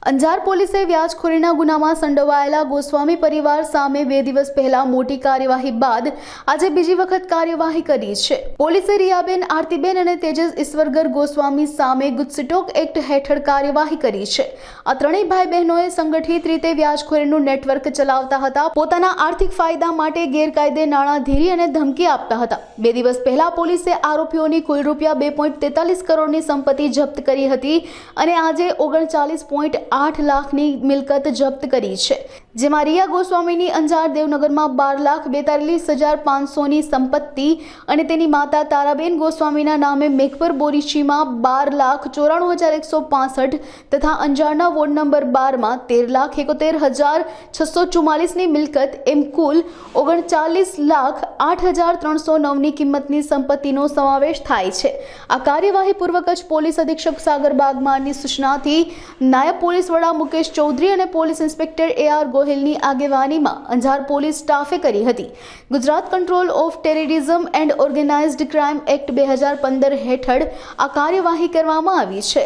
અંજાર પોલીસે વ્યાજખોરીના ગુનામાં સંડોવાયેલા ગોસ્વામી પરિવાર સામે 2 દિવસ પહેલા મોટી કાર્યવાહી બાદ આજે બીજી વખત કાર્યવાહી કરી છે। પોલીસે રિયાબેન, આરતીબેન અને તેજસ ઈશ્વરગર ગોસ્વામી સામે ગુજસીટોક એક્ટ હેઠળ કાર્યવાહી કરી છે। આ ત્રણેય ભાઈ બહેનોએ સંગઠિત રીતે વ્યાજખોરીનું નેટવર્ક ચલાવતા હતા, પોતાના આર્થિક ફાયદા માટે ગેરકાયદે નાણાં ધીરી અને ધમકી આપતા હતા। 2 દિવસ પહેલા પોલીસે આરોપીઓની કુલ રૂપિયા 2.43 કરોડની સંપત્તિ જપ્ત કરી હતી અને આજે 39.8 લાખની મિલકત જપ્ત કરી છે, જેમાં રિયા ગોસ્વામીની અંજાર દેવનગરમાં 12,42,500ની સંપત્તિ અને તેની માતા તારાબેન ગોસ્વામીના નામે મેઘપર બોરીચીમાં 12,94,165 તથા અંજારના વોર્ડ નંબર 12માં 13,71,644ની મિલકત એમ કુલ 39,08,309ની કિંમતની સંપત્તિનો સમાવેશ થાય છે। આ કાર્યવાહી પૂર્વ કચ્છ પોલીસ અધિક્ષક સાગર બાગમારની સૂચનાથી નાયબ પોલીસ વડા મુકેશ ચૌધરી અને પોલીસ ઇન્સ્પેક્ટર AR ગોહિલની આગેવાનીમાં અંજાર પોલીસ સ્ટાફે કરી હતી। Gujarat control of terrorism and organised crime act 2015 હેઠળ આ કાર્યવાહી કરવામાં આવી છે।